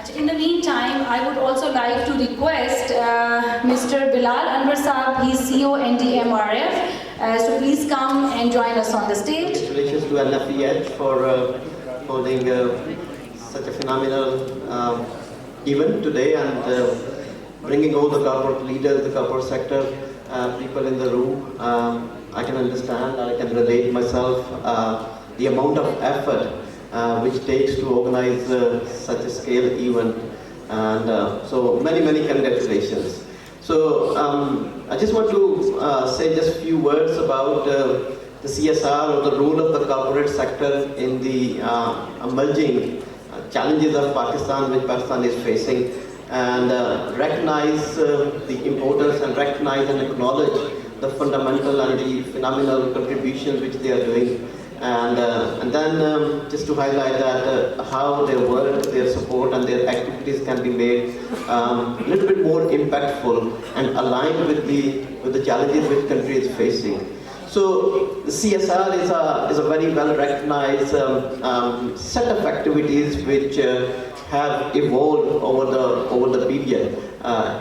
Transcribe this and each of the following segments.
In the meantime, I would also like to request Mr. Bilal Anwar Saab, he's CEO NDRMF, so please come and join us on the stage. Congratulations to NFEH for holding such a phenomenal event today and bringing all the corporate leaders, the corporate sector, people in the room. I can understand, I can relate myself the amount of effort which takes to organize such a scale event, and so many congratulations. So I just want to say just a few words about the CSR or the role of the corporate sector in the emerging challenges of Pakistan, which Pakistan is facing, and recognize the importance and recognize and acknowledge the fundamental and the phenomenal contributions which they are doing. And then just to highlight that how their work, their support and their activities can be made a little bit more impactful and aligned with the challenges which country is facing. So the CSR is a very well recognized set of activities which have evolved over the period,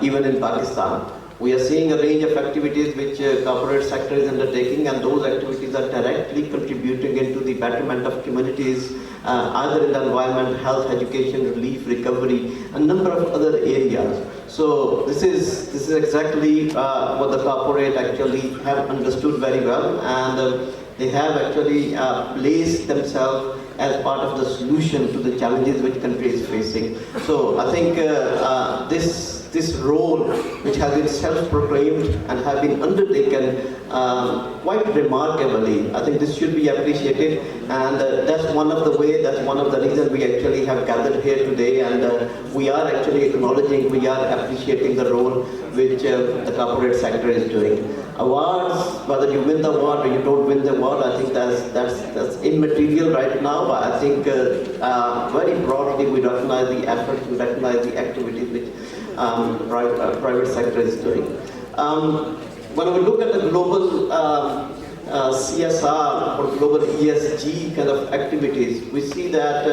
even in Pakistan. We are seeing a range of activities which corporate sector is undertaking, and those activities are directly contributing into the betterment of communities, either in the environment, health, education, relief, recovery, a number of other areas. So this is exactly what the corporate actually have understood very well, and they have actually placed themselves as part of the solution to the challenges which country is facing. So I think this role, which has been self-proclaimed and have been undertaken quite remarkably, I think this should be appreciated, and that's one of the way, that's one of the reasons we actually have gathered here today, and we are actually acknowledging, we are appreciating the role which the corporate sector is doing. Awards, whether you win the award or you don't win the award, I think that's immaterial right now, but I think very broadly we recognize the efforts, we recognize the activities which private sector is doing. When we look at the global CSR or global ESG kind of activities, we see that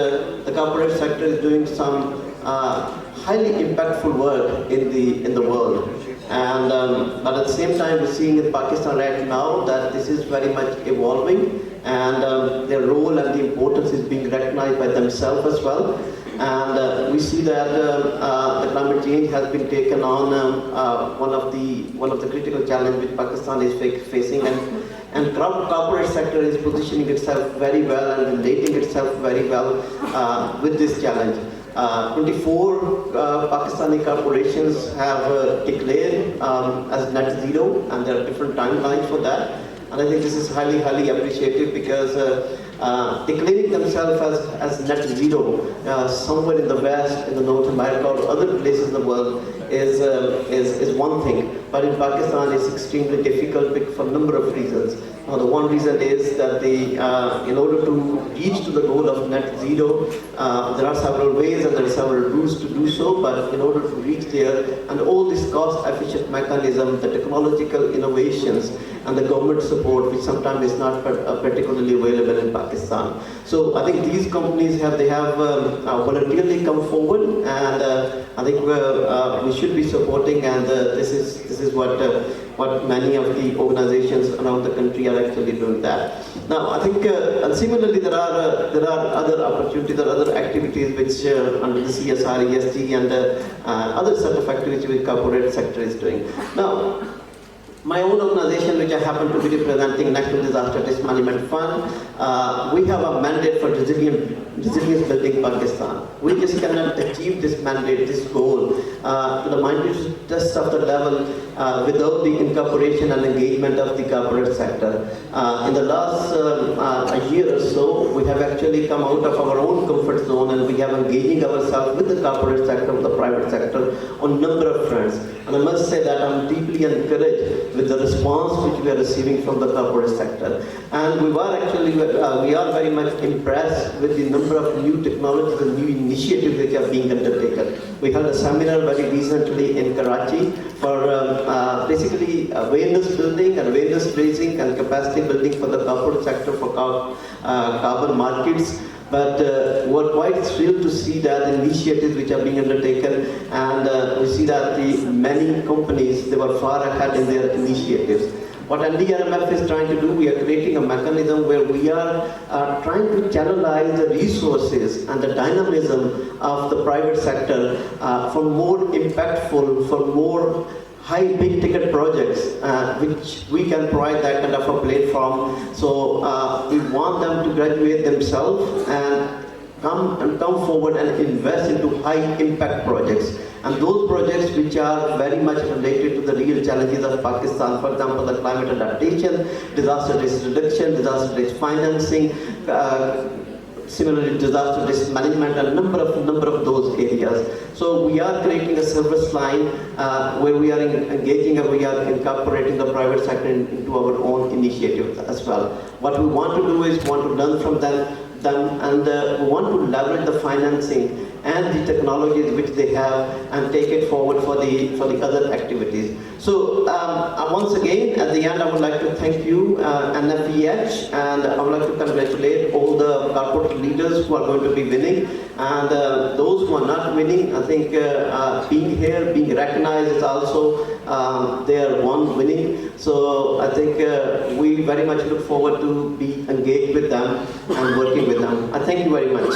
the corporate sector is doing some highly impactful work in the world. And but at the same time, we're seeing in Pakistan right now that this is very much evolving, and their role and the importance is being recognized by themselves as well. And we see that the climate change has been taken on one of the critical challenges which Pakistan is facing, and corporate sector is positioning itself very well and relating itself very well with this challenge. 24 Pakistani corporations have declared as net zero, and there are different timelines for that. And I think this is highly appreciated, because declaring themselves as net zero somewhere in the West, in the North America or other places in the world is one thing, but in Pakistan it's extremely difficult for a number of reasons. Now, the one reason is that in order to reach to the goal of net zero, there are several ways and there are several routes to do so, but in order to reach there, and all this cost-efficient mechanism, the technological innovations, and the government support, which sometimes is not particularly available in Pakistan. So I think these companies have voluntarily come forward, and I think we should be supporting, and this is what many of the organizations around the country are actually doing that. Now, I think, and similarly, there are other opportunities, there are other activities which under the CSR, ESG, and other set of activities which corporate sector is doing. Now, my own organization, which I happen to be representing, National Disaster Risk Management Fund, we have a mandate for resilience building Pakistan. We just cannot achieve this mandate, this goal, to the minutest of the level without the incorporation and engagement of the corporate sector. In the last a year or so, we have actually come out of our own comfort zone, and we have engaging ourselves with the corporate sector, with the private sector on a number of fronts. And I must say that I'm deeply encouraged with the response which we are receiving from the corporate sector. And we are very much impressed with the number of new technologies and new initiatives which are being undertaken. We had a seminar very recently in Karachi for basically awareness building and awareness raising and capacity building for the corporate sector for carbon markets. but we're quite thrilled to see that the initiatives which are being undertaken, and we see that the many companies, they were far ahead in their initiatives. What NDRMF is trying to do, we are creating a mechanism where we are trying to channelize the resources and the dynamism of the private sector for more impactful, for more high big ticket projects, which we can provide that kind of a platform. So we want them to graduate themselves and come forward and invest into high impact projects. And those projects which are very much related to the real challenges of Pakistan, for example, the climate adaptation, disaster risk reduction, disaster risk financing, similarly disaster risk management, and number of those areas. So we are creating a service line where we are engaging and we are incorporating the private sector into our own initiatives as well. What we want to do is want to learn from them, and we want to leverage the financing and the technologies which they have and take it forward for the other activities. So once again, at the end, I would like to thank you, NFEH, and I would like to congratulate all the corporate leaders who are going to be winning, and those who are not winning. I think being here, being recognized is also their one winning. So I think we very much look forward to be engaged with them and working with them. I thank you very much.